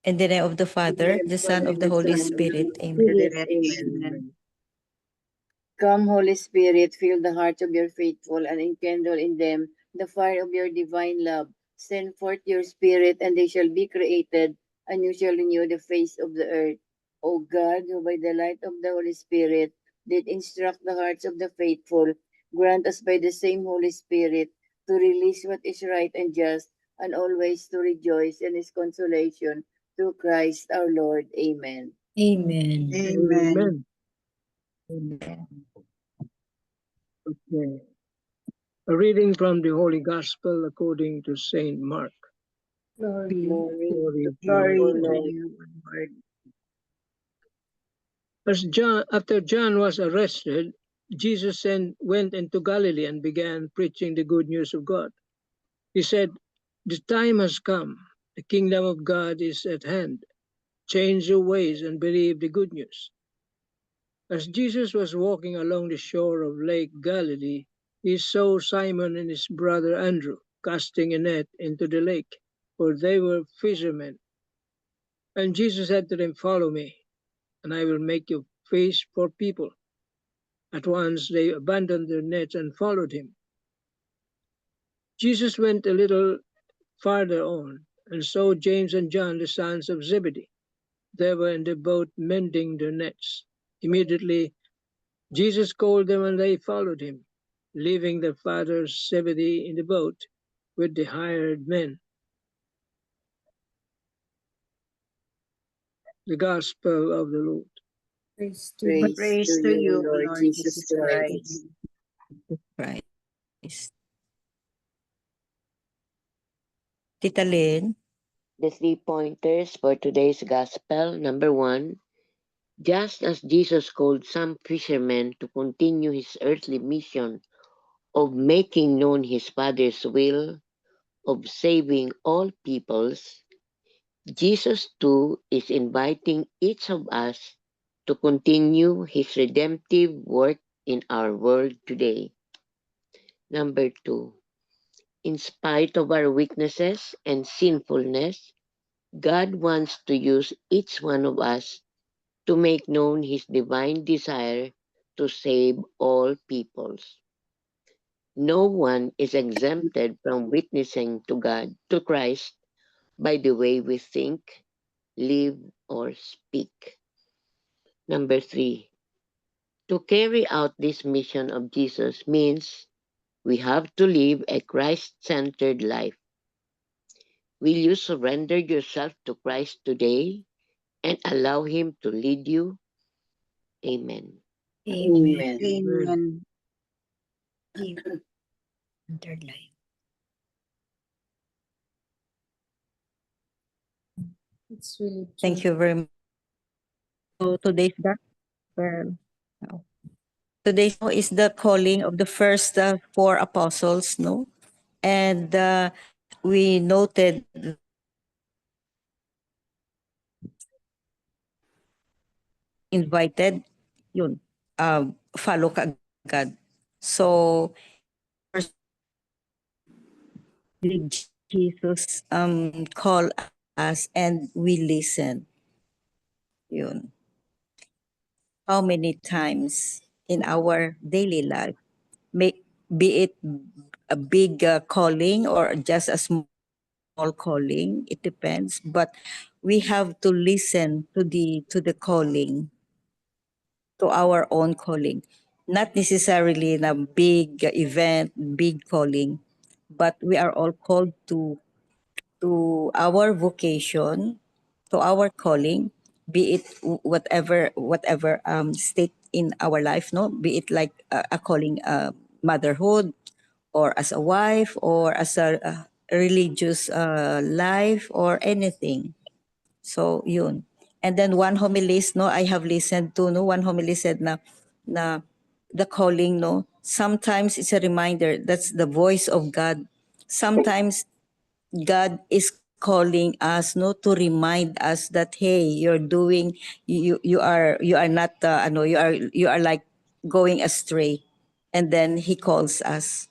In the name of the Father, the Son, of the Holy Spirit. Amen. Amen. Come, Holy Spirit, fill the hearts of your faithful and enkindle in them the fire of your divine love. Send forth your Spirit, and they shall be created, and you shall renew the face of the earth. O God, who by the light of the Holy Spirit did instruct the hearts of the faithful, grant us by the same Holy Spirit to release what is right and just, and always to rejoice in his consolation through Christ our Lord. Amen. Amen. Amen. Amen. Okay. A reading from the Holy Gospel according to Saint Mark. Glory. Glory Glory to to God. you, Lord. After John was arrested, Jesus went into Galilee and began preaching the good news of God. He said, "The time has come. The kingdom of God is at hand. Change your ways and believe the good news." As Jesus was walking along the shore of Lake Galilee, he saw Simon and his brother Andrew casting a net into the lake, for they were fishermen. And Jesus said to them, "Follow me, and I will make you fish for people." At once they abandoned their nets and followed him. Jesus went a little farther on and saw James and John, the sons of Zebedee. They were in the boat mending their nets. Immediately Jesus called them and they followed him, leaving their father Zebedee in the boat with the hired men. The Gospel of the Lord. Praise Praise to you, Lord Jesus Christ. Christ. Tita Lynn. The 3 pointers for today's Gospel. Number 1, just as Jesus called some fishermen to continue his earthly mission of making known his Father's will of saving all peoples, Jesus too is inviting each of us to continue his redemptive work in our world today. Number 2, in spite of our weaknesses and sinfulness, God wants to use each one of us to make known his divine desire to save all peoples. No one is exempted from witnessing to God, to Christ, by the way we think, live, or speak. Number 3, to carry out this mission of Jesus means we have to live a Christ-centered life. Will you surrender yourself to Christ today and allow him to lead you? Amen. Amen. Amen. Third line. Thank you very much. So today's gospel. Today's is the calling of the first 4 apostles, no? And we noted invited yun follow ka agad. So first did Jesus call us and we listen. Yun. How many times in our daily life, be it a big calling or just a small calling, it depends. But we have to listen to the calling, to our own calling. Not necessarily in a big event, big calling, but we are all called to our vocation, to our calling, be it whatever state in our life, no, be it like a calling, motherhood, or as a wife, or as a religious life, or anything. So yun. And then one homilist, no, I have listened to, no, one homily said na the calling, no, sometimes it's a reminder that's the voice of God. Sometimes God is calling us, no, to remind us that hey, you're doing, you are not you are like going astray, and then he calls us.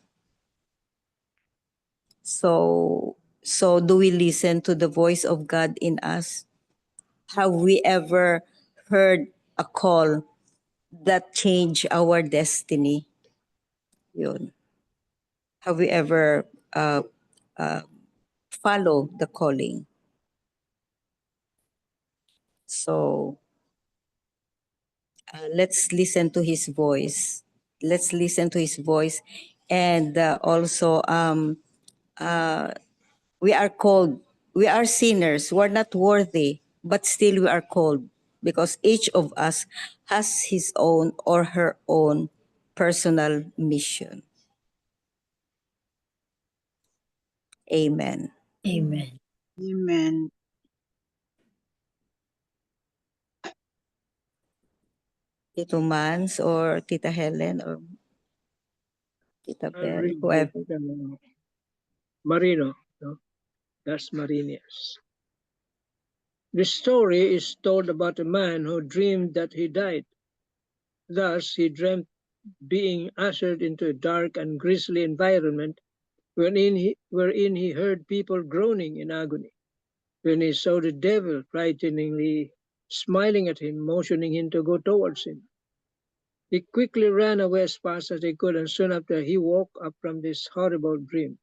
So do we listen to the voice of God in us? Have we ever heard a call that changed our destiny? Yun. Have we ever uh, follow the calling? So let's listen to his voice. Let's listen to his voice. And also, we are called, we are sinners, we're not worthy, but still we are called because each of us has his own or her own personal mission. Amen. Amen. Amen. Tito Mans or Tita Helen or Tita I'll Bell, read whoever. it. Marino, no? That's Marinius. The story is told about a man who dreamed that he died. Thus, he dreamt being ushered into a dark and grisly environment wherein he heard people groaning in agony. When he saw the devil frighteningly smiling at him, motioning him to go towards him. He quickly ran away as fast as he could, and soon after he woke up from this horrible dream.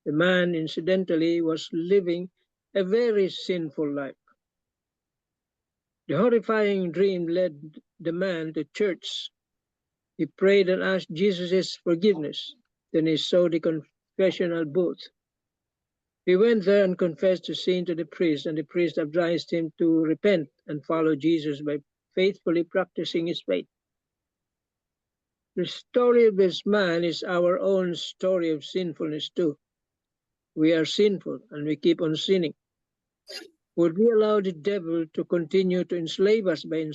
The man, incidentally, was living a very sinful life. The horrifying dream led the man to church. He prayed and asked Jesus' forgiveness. Then he saw the confessional booth. He went there and confessed his sin to the priest, and the priest advised him to repent and follow Jesus by faithfully practicing his faith. The story of this man is our own story of sinfulness too. We are sinful and we keep on sinning. Would we allow the devil to continue to enslave us by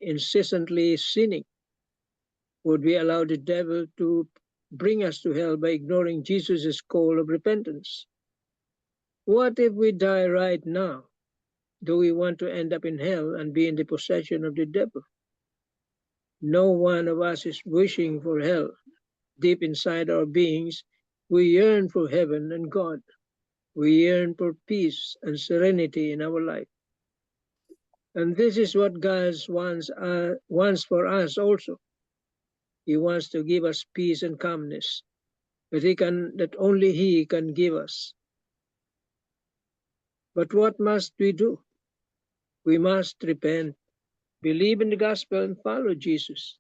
incessantly sinning? Would we allow the devil to bring us to hell by ignoring Jesus' call of repentance? What if we die right now? Do we want to end up in hell and be in the possession of the devil? No one of us is wishing for hell. Deep inside our beings, we yearn for heaven and God. We yearn for peace and serenity in our life. And this is what God wants for us also. He wants to give us peace and calmness that only He can give us. But what must we do? We must repent, believe in the gospel, and follow Jesus.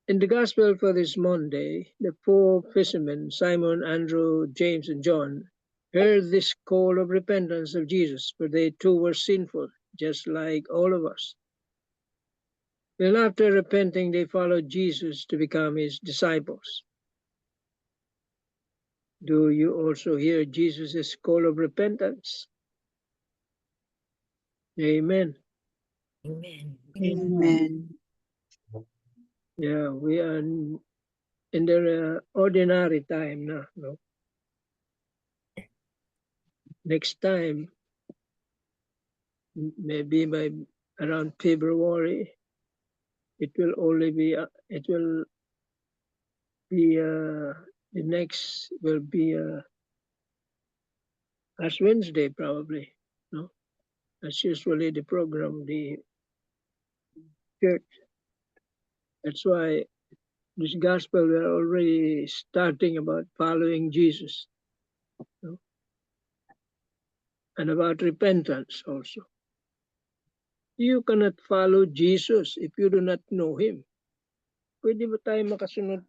In the gospel for this Monday, the four fishermen, Simon, Andrew, James, and John, heard this call of repentance of Jesus, for they too were sinful, just like all of us. Then after repenting, they followed Jesus to become his disciples. Do you also hear Jesus' call of repentance? Amen. Amen. Amen. Yeah, we are in the ordinary time now. No? Next time, maybe by around February, it will be the next will be Ash Wednesday probably. No, that's usually the program, the church. That's why this gospel we are already starting about following Jesus, no? And about repentance also. You cannot follow Jesus if you do not know Him. Pwede ba tayo makasunod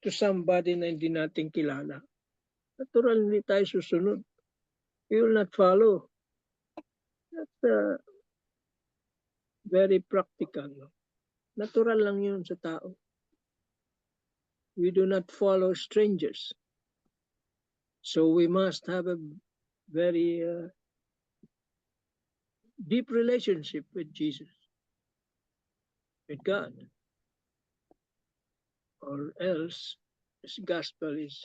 to somebody na hindi natin kilala? Natural, hindi tayo susunod. We will not follow. That's very practical. No? Natural lang yun sa tao. We do not follow strangers. So we must have a very deep relationship with Jesus, with God. Or else this gospel is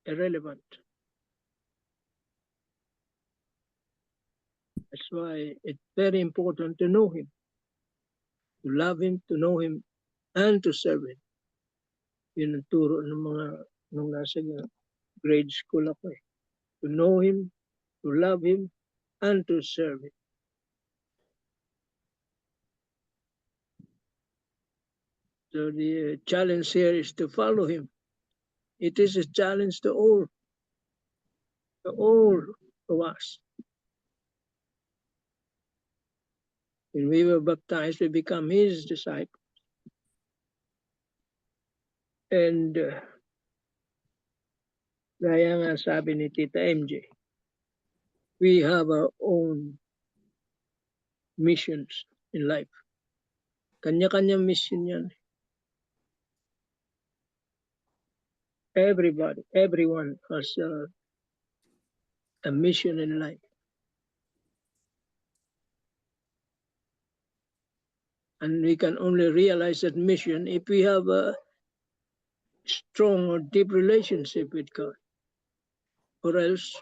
irrelevant. That's why it's very important to know Him, to love Him, to know Him, and to serve Him. Yun ang turo ng mga nung nasa grade school ako eh. To know Him, to love Him, and to serve him. So the challenge here is to follow him. It is a challenge to all of us. When we were baptized, we become his disciples. And gaya nga sabi ni Tita MJ, we have our own missions in life. Kanya-kanyang mission yan. Everybody, everyone has a mission in life. And we can only realize that mission if we have a strong or deep relationship with God. Or else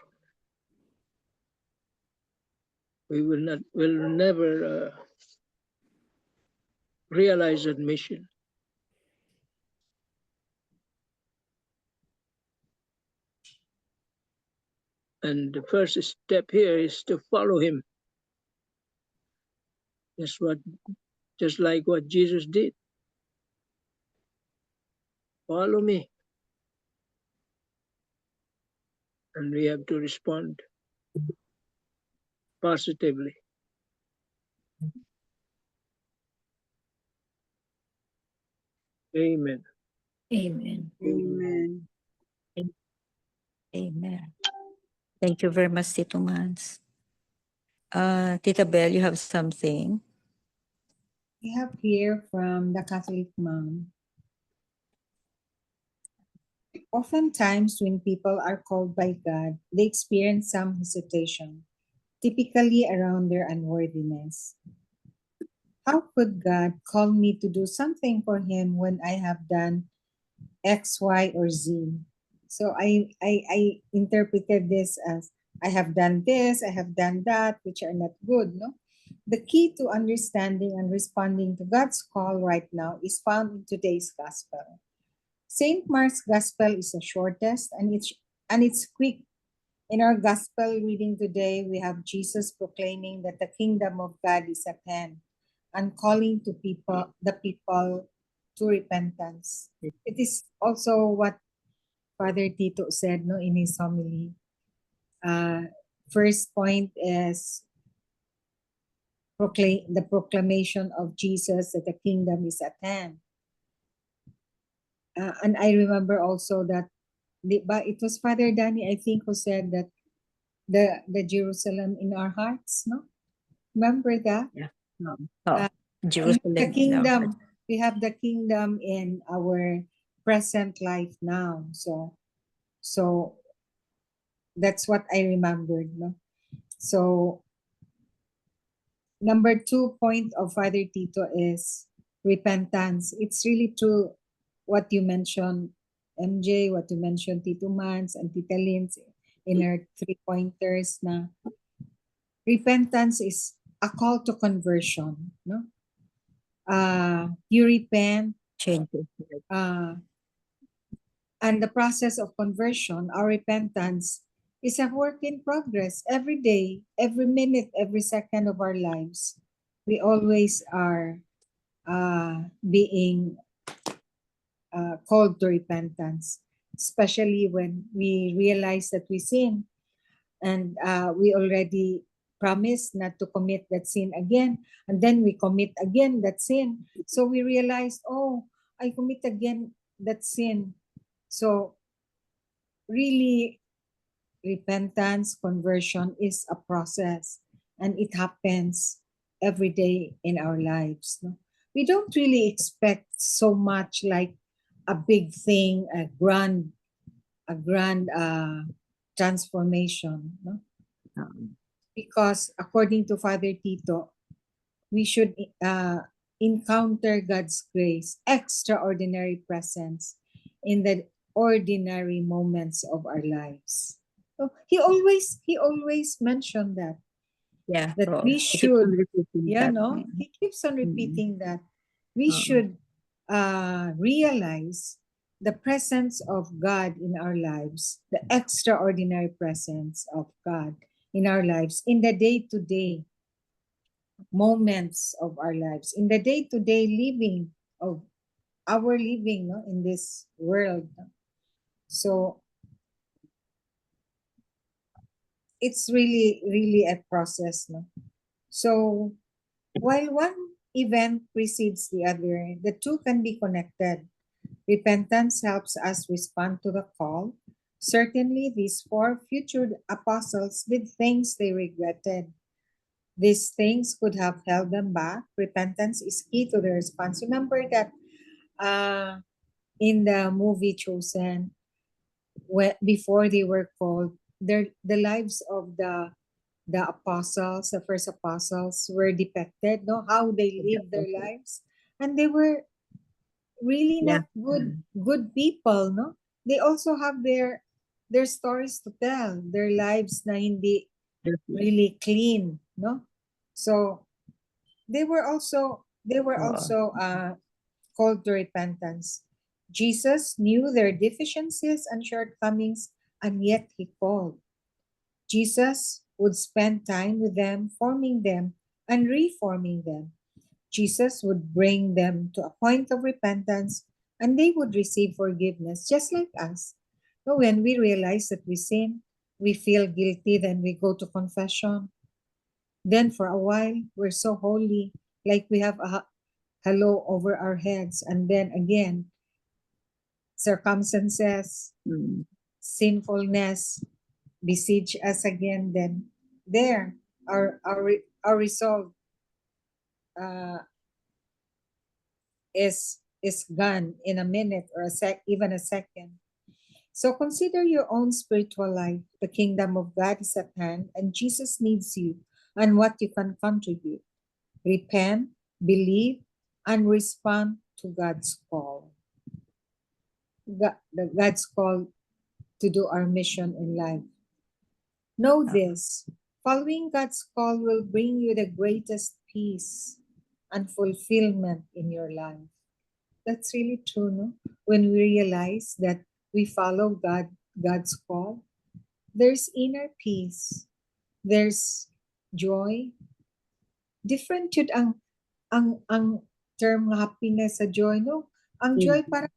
we will never realize that mission. And the first step here is to follow him. Just like what Jesus did. Follow me. And we have to respond positively. Amen. Amen. Amen. Amen. Thank you very much, Tito Mans. Tita Bell, you have something? We have here from the Catholic mom. Oftentimes, when people are called by God, they experience some hesitation, typically around their unworthiness. How could God call me to do something for Him when I have done X, Y, or Z? So I interpreted this as I have done this, I have done that, which are not good, no? The key to understanding and responding to God's call right now is found in today's gospel. St. Mark's gospel is the shortest and it's quick. In our gospel reading today, we have Jesus proclaiming that the kingdom of God is at hand and calling the people to repentance. It is also what Father Tito said, no, in his homily. First point is the proclamation of Jesus that the kingdom is at hand. And I remember also that, but it was Father Danny, I think, who said that the Jerusalem in our hearts, no? Remember that? Jerusalem. The kingdom, we have the kingdom in our present life now. So that's what I remembered, no? So number 2 point of Father Tito is repentance. It's really true what you mentioned, MJ, what you mentioned, Tito Mans and Tita Lynn in her 3 pointers na repentance is a call to conversion, no? You repent, Changes. and the process of conversion, our repentance, is a work in progress every day, every minute, every second of our lives. We always are being called to repentance, especially when we realize that we sin and we already promised not to commit that sin again, and then we commit again that sin. So we realized, oh, I commit again that sin. So really, repentance, conversion is a process, and it happens every day in our lives. No? We don't really expect so much like a big thing, a grand transformation. No? Because according to Father Tito, we should encounter God's grace, extraordinary presence in the ordinary moments of our lives. So he always mentioned that. Yeah. That we He keeps on should, repeating yeah, that. no? He keeps on repeating that. We should realize the presence of God in our lives, the extraordinary presence of God in our lives, in the day-to-day moments of our lives, in the day-to-day living of our living, no, in this world. No? So it's really, really a process. No? So while one event precedes the other, the two can be connected. Repentance helps us respond to the call. Certainly, these four future apostles did things they regretted. These things could have held them back. Repentance is key to the response. Remember that in the movie Chosen, before they were called, the lives of the apostles, the first apostles, were depicted, no, how they lived their lives, and they were really Yeah. not good people, no. They also have their stories to tell, their lives na hindi really clean, no. So they were also called to repentance. Jesus knew their deficiencies and shortcomings, and yet he called. Jesus would spend time with them, forming them and reforming them. Jesus would bring them to a point of repentance, and they would receive forgiveness, just like us. So when we realize that we sin, we feel guilty, then we go to confession. Then for a while, we're so holy, like we have a halo over our heads. And then again, circumstances, Mm. sinfulness besiege us again. Then there, our resolve is gone in a minute or even a second. So consider your own spiritual life. The kingdom of God is at hand, and Jesus needs you and what you can contribute. Repent, believe, and respond to God's call. God's call to do our mission in life. Know this: following God's call will bring you the greatest peace and fulfillment in your life. That's really true, no? When we realize that we follow God's call, there's inner peace, there's joy. Different yun ang term happiness sa joy, no? Ang joy parang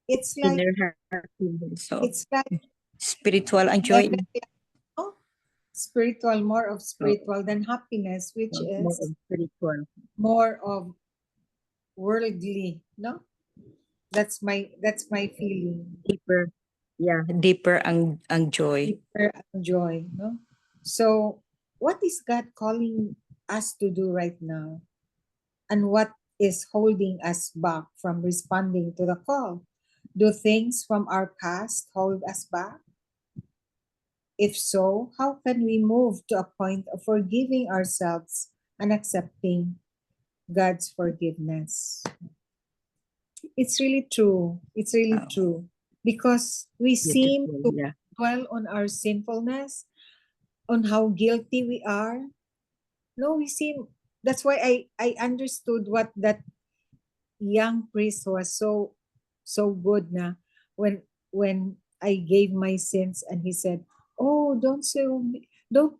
it's like Inner happiness. So, it's like spiritual and joy. oh, spiritual, more of spiritual than happiness, which More is of spiritual. more of worldly, no? That's my feeling. Deeper. Yeah, deeper ang joy. Deeper ang joy, no? So, what is God calling us to do right now? And what is holding us back from responding to the call? Do things from our past hold us back? If so, how can we move to a point of forgiving ourselves and accepting God's forgiveness? It's really true. It's really Wow. true. Because we seem Beautiful. to Yeah. dwell on our sinfulness, on how guilty we are. No, we seem, that's why I understood what that young priest was so good na when I gave my sins and he said, "Oh, don't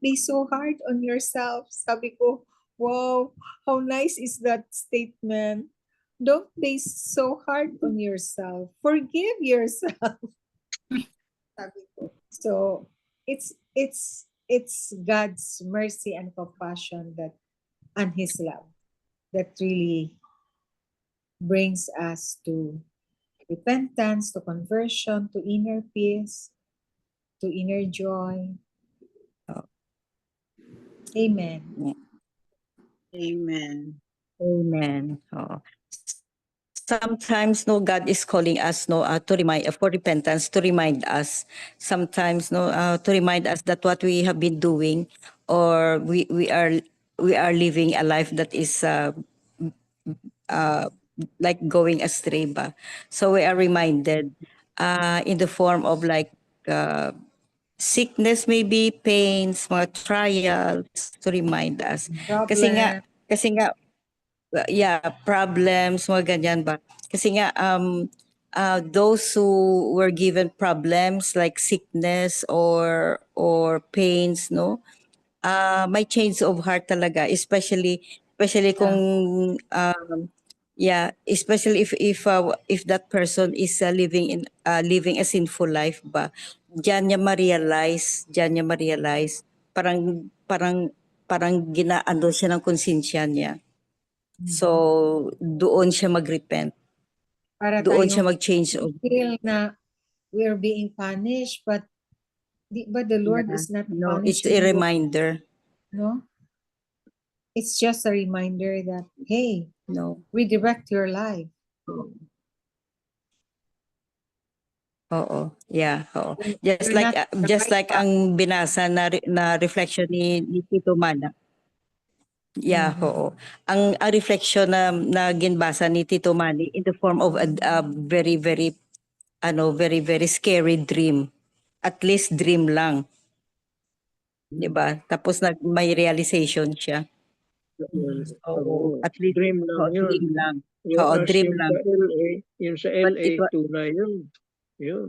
be so hard on yourself." Sabi ko, "Wow, how nice is that statement? Don't be so hard on yourself. Forgive yourself." Sabi ko. So, it's God's mercy and compassion that and his love that really brings us to repentance, to conversion, to inner peace, to inner joy. Amen. Amen. Amen. Oh. Sometimes, no, God is calling us, no, to remind for repentance, to remind us. Sometimes, no, to remind us that what we have been doing, or we are living a life that is like going astray, ba? So we are reminded, in the form of like sickness, maybe pains, mga trials, to remind us. Problem. Kasi nga, yeah, problems, mga ganyan ba? Kasi nga, those who were given problems like sickness or pains, no, may change of heart talaga, especially kung especially if that person is living a sinful life ba. Diyan niya ma-realize parang ginaano siya ng konsensya niya. So doon siya mag-repent. Para Doon siya tayong mag-change of feel na we're being punished, but the Lord Yeah. is not No, it's punishing a you, reminder. no? It's just a reminder that, hey, No. redirect your life. Oo. Yeah, oo. You're not the Just right like path. ang binasa na reflection ni Tito Mana. Yeah, Mhm. oo. Ang reflection na ginbasa ni Tito Manny in the form of a very very very very scary dream. At least dream lang, 'di ba? Tapos may realization siya. Oo, Oo. at least Dream lang yun. dream lang. Oo, Whereas dream yung lang. sa LA, But it was, tunay yun. Yun.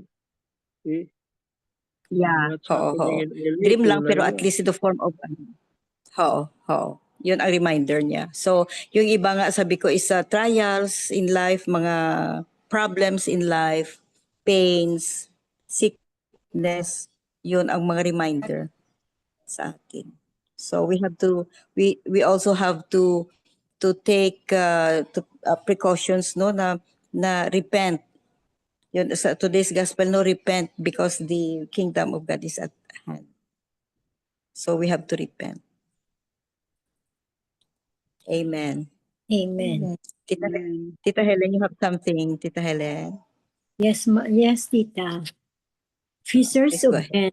See? yeah, What's oo, oo. happening in LA, Dream lang tunay pero at yun. least in the form of oo, oo. Yun ang reminder niya. So, yung iba nga sabi ko is trials in life, mga problems in life, pains, sickness, yun ang mga reminder sa atin. So we have to we also have to take precautions no na repent. Yun sa today's gospel no repent because the kingdom of God is at hand. So we have to repent. Amen. Amen. Tita, Amen. Tita Helen, you have something, Tita Helen? Yes, Tita. Fishers Please go of ahead. men.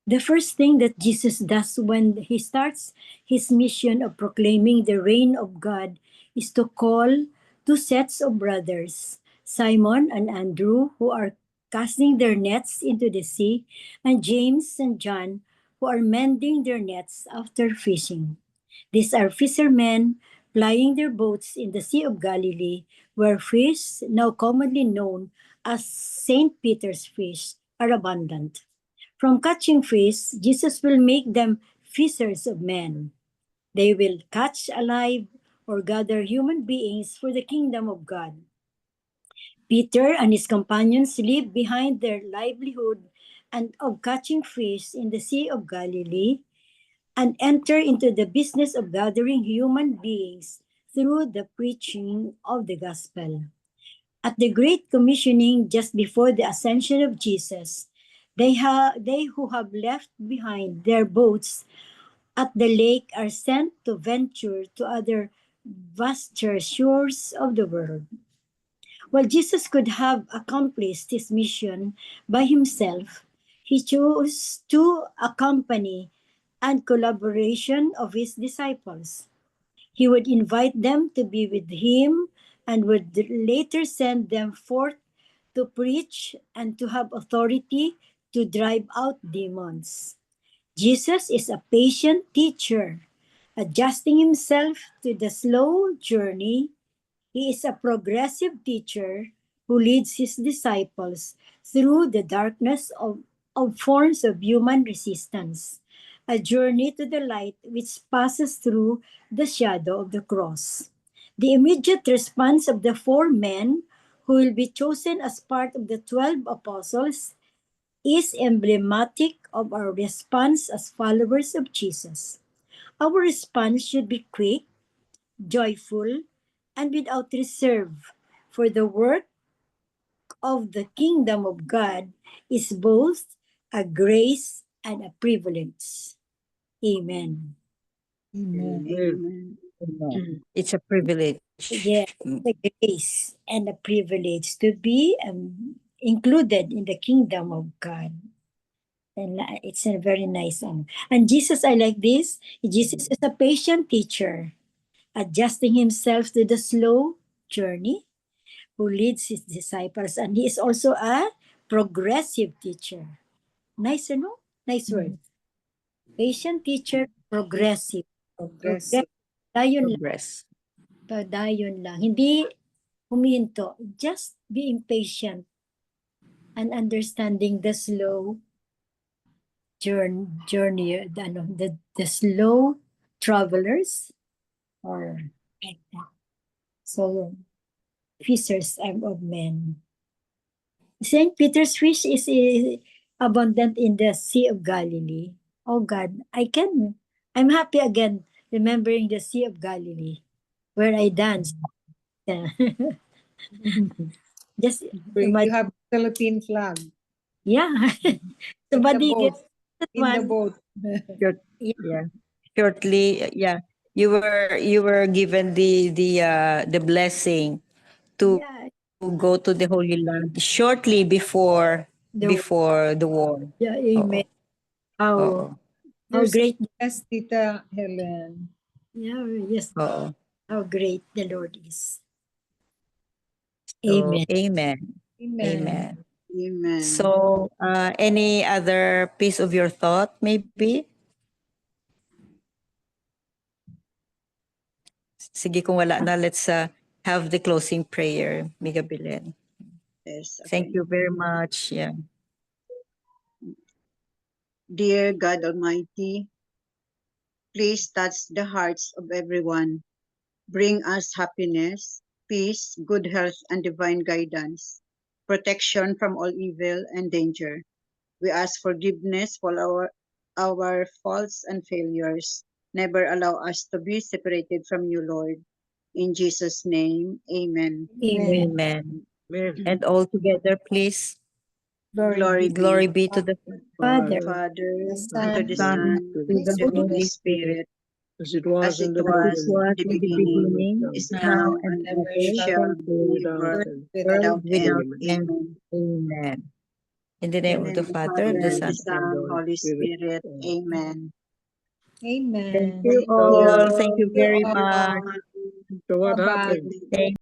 The first thing that Jesus does when he starts his mission of proclaiming the reign of God is to call two sets of brothers, Simon and Andrew, who are casting their nets into the sea, and James and John, who are mending their nets after fishing. These are fishermen plying their boats in the Sea of Galilee, where fish, now commonly known as St. Peter's fish, are abundant. From catching fish, Jesus will make them fishers of men. They will catch alive or gather human beings for the kingdom of God. Peter and his companions leave behind their livelihood and of catching fish in the Sea of Galilee and enter into the business of gathering human beings through the preaching of the gospel. At the Great Commissioning, just before the ascension of Jesus, they who have left behind their boats at the lake are sent to venture to other vaster shores of the world. While Jesus could have accomplished his mission by himself, he chose to accompany and collaboration of his disciples. He would invite them to be with him and would later send them forth to preach and to have authority to drive out demons. Jesus is a patient teacher, adjusting himself to the slow journey. He is a progressive teacher who leads his disciples through the darkness of forms of human resistance, a journey to the light which passes through the shadow of the cross. The immediate response of the four men who will be chosen as part of the 12 apostles is emblematic of our response as followers of Jesus. Our response should be quick, joyful, and without reserve, for the work of the kingdom of God is both a grace and a privilege. Amen. Amen. Amen. It's a privilege. Yeah, the grace and a privilege to be included in the kingdom of God. And it's a very nice one. And Jesus, I like this. Jesus is a patient teacher, adjusting himself to the slow journey who leads his disciples. And he is also a progressive teacher. Nice, no? Nice word. Patient teacher, progressive. Progressive. Dayon lang. Progress. Dayon lang. Hindi huminto. Just being patient and understanding the slow journey, the slow travelers, or like that. So fishers of men. St. Peter's fish is abundant in the Sea of Galilee. Oh God, I'm happy again remembering the Sea of Galilee where I danced. Yeah. Just Where my, you have Philippine flag yeah. in the Somebody boat. gets that In the one. boat. Yeah. Shortly, yeah. You were given the blessing to Yeah. go to the Holy Land shortly before The, the war. yeah, amen. How Oo. how There's great, yes, Tita Helen. yeah, yes, Oo. how great the Lord is. So, Amen. amen. Amen. Amen. Amen. So, any other piece of your thought, maybe? Sige, kung wala na, let's have the closing prayer, Miga Belen. Yes, Thank okay. you very much. Yeah. Dear God Almighty, please touch the hearts of everyone. Bring us happiness, peace, good health, and divine guidance, protection from all evil and danger. We ask forgiveness for our faults and failures. Never allow us to be separated from you, Lord. In Jesus' name, amen. Amen. Amen. Amen. And all together, please. Glory Glory be be to the Father, to the Father, The and to Son, the Son, Son, to and the to the Holy Holy Spirit, Spirit, as it was as in it the as it was beginning, was in the in the beginning, beginning, is now now, and and ever ever ever, shall world be, without world end. without world without end. Amen. end. Amen. Amen. In the In name the of name the of the Father, of Father, the Amen. and the Son, And the Son, Holy Holy Spirit. Spirit. Amen. Thank Amen. you Thank all. you. Thank you You very all. much. So what Bye-bye. happened? Thank